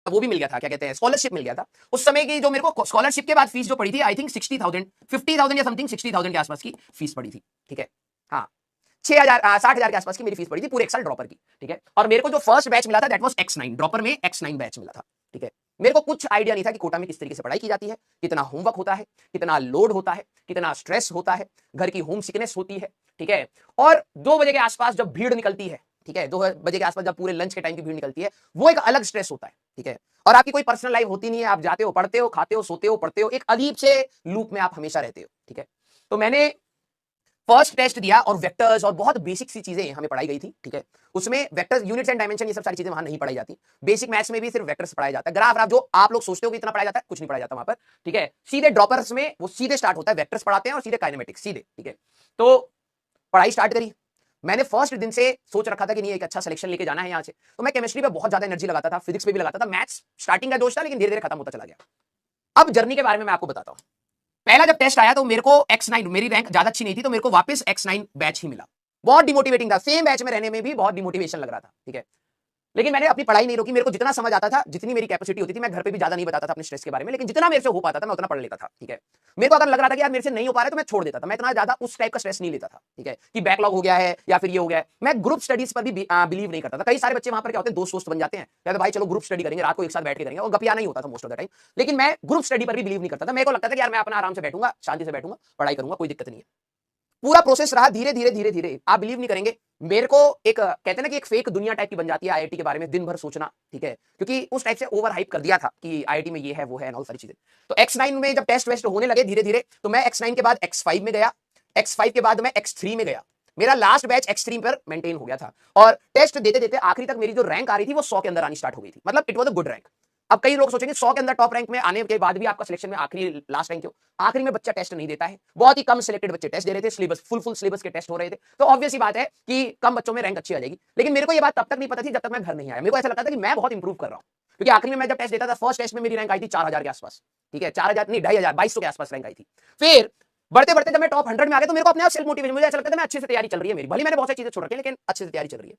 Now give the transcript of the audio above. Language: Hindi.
वो भी मिल गया था, क्या कहते हैं, स्कॉलरशिप मिल गया था। उस समय की जो मेरे को स्कॉलरशिप के बाद फीस जो पड़ी थी, आई थिंक 60,000 50,000 या समथिंग 60,000 के आसपास की फीस पड़ी थी। ठीक है, हाँ 6,000 60,000 के आसपास की मेरी फीस पड़ी थी पूरे एक साल ड्रॉपर की। ठीक है, और मेरे को जो फर्स्ट बैच मिला था दैट वाज X9, ड्रॉपर में X9 बैच मिला था। ठीक है, मेरे को कुछ आइडिया नहीं था कि कोटा में किस तरीके से पढ़ाई की जाती है, कितना होमवर्क होता है, कितना लोड होता है, कितना स्ट्रेस होता है, घर की होम सिकनेस होती है। ठीक है, और 2 बजे के आसपास जब भीड़ निकलती है, ठीक है, 2 बजे के आसपास जब पूरे लंच के टाइम की भीड़ निकलती है, वो एक अलग स्ट्रेस होता है। ठीक है, और आपकी कोई पर्सनल लाइफ होती नहीं है, आप जाते हो, पढ़ते हो, खाते हो, सोते हो, पढ़ते हो, एक अजीब से लूप में आप हमेशा रहते हो। ठीक है, तो मैंने फर्स्ट टेस्ट दिया और वेक्टर्स और बहुत बेसिक सी चीजें हमें पढ़ाई गई थी। ठीक है, उसमें वेक्टर्स, यूनिट्स एंड डायमेंशन, ये सब सारी चीजें वहां नहीं पढ़ाई जाती। बेसिक मैथ्स में भी सिर्फ वेक्टर्स पढ़ाया जाता है। ग्राफ जो आप लोग सोचते हो कि इतना पढ़ाया जाता है, कुछ नहीं पढ़ाया जाता वहां पर। ठीक है, सीधे ड्रॉपर्स में वो सीधे स्टार्ट होता है, वेक्टर्स पढ़ाते हैं और सीधे काइनेमेटिक्स सीधे। ठीक है, तो पढ़ाई स्टार्ट करी। मैंने फर्स्ट दिन से सोच रखा था कि नहीं एक अच्छा सिलेक्शन लेके जाना है यहाँ से, तो मैं केमिस्ट्री पे बहुत ज्यादा एनर्जी लगाता था, फिजिक्स पे भी लगाता था। मैथ्स स्टार्टिंग का जोश था लेकिन धीरे धीरे खत्म होता चला गया। अब जर्नी के बारे में मैं आपको बताता हूँ। पहला जब टेस्ट आया तो मेरे को X9, मेरी रैंक ज्यादा अच्छी नहीं थी, तो मेरे को वापस X9 बैच ही मिला। बहुत डिमोटिवेटिंग था, सेम बैच में रहने में भी बहुत डिमोटिवेशन लग रहा था। ठीक है, लेकिन मैंने अपनी पढ़ाई नहीं रोकी। मेरे को जितना समझ आता था, जितनी मेरी कैपेसिटी होती थी, मैं घर पे भी ज्यादा नहीं बताता था अपने स्ट्रेस के बारे में, लेकिन जितना मेरे से हो पाता था मैं उतना पढ़ लेता था। ठीक है, मेरे को अगर लग रहा था कि यार मेरे से नहीं हो पा रहा है तो मैं छोड़ देता था। मैं इतना ज्यादा उस टाइप का स्ट्रेस नहीं लेता था। ठीक है, कि बैकलॉग हो गया है या फिर ये हो गया है। मैं ग्रुप स्टडीज पर भी बिलीव नहीं करता था। कई सारे बच्चे वहां पर क्या होते हैं, दोस्त बन जाते हैं, कहते भाई चलो ग्रुप स्टडी करेंगे, रात को एक साथ बैठ के करेंगे, और गपिया नहीं होता था मोस्ट ऑफ द टाइम। लेकिन मैं ग्रुप स्टडी पर भी बिलीव नहीं करता था। मेरे को लगता था कि यार मैं अपना आराम से बैठूंगा, शांति से बैठूंगा, पढ़ाई करूंगा, कोई दिक्कत नहीं है। पूरा प्रोसेस रहा धीरे धीरे धीरे धीरे, आप बिलीव नहीं करेंगे। मेरे को एक कहते हैं ना कि एक फेक दुनिया टाइप की बन जाती है आईआईटी के बारे में दिन भर सोचना। ठीक है, क्योंकि उस टाइप से ओवर हाइप कर दिया था कि आईआईटी में ये है वो है और सारी चीजें। तो X9 में जब टेस्ट वेस्ट होने लगे धीरे धीरे, तो मैं X9 के बाद X5 में गया, X5 के बाद मैं X3 में गया। मेरा लास्ट बैच X3 पर मेंटेन हो गया था, और टेस्ट देते देते आखिरी तक मेरी जो रैंक आ रही थी वो 100 के अंदर आनी स्टार्ट हो गई थी। मतलब it was a good rank. अब कई लोग सोचेंगे 100 के अंदर टॉप रैंक में आने के बाद भी आपका सिलेक्शन में आखिरी लास्ट रैंक क्यों? आखिरी में बच्चा टेस्ट नहीं देता है, बहुत ही कम सिलेक्टेड बच्चे टेस्ट दे रहे थे, सिलेबस फुल सिलेबस के टेस्ट हो रहे थे, तो ऑब्वियस ही बात है कि कम बच्चों में रैंक अच्छी आ जाएगी। लेकिन मेरे को ये बात तब तक नहीं पता थी जब तक मैं घर नहीं आया। मेरे को ऐसा लगता था कि मैं बहुत इंप्रूव कर रहा हूं, क्योंकि आखिरी में मैं जब टेस्ट देता था, फर्स्ट टेस्ट में मेरी रैंक आई थी 4,000 के आसपास। ठीक है, 4,000 नहीं, 2,500 2200 के आसपास रैंक आई थी। फिर बढ़ते बढ़ते जब मैं टॉप 100 में आ गया तो मेरे को अपने आप सेल्फ मोटिवेशन, मुझे ऐसा लगता था मैं अच्छे से तैयारी चल रही है मेरी, भले मैंने बहुत सारी चीजें छोड़ रखी है लेकिन अच्छे से तैयारी चल रही है।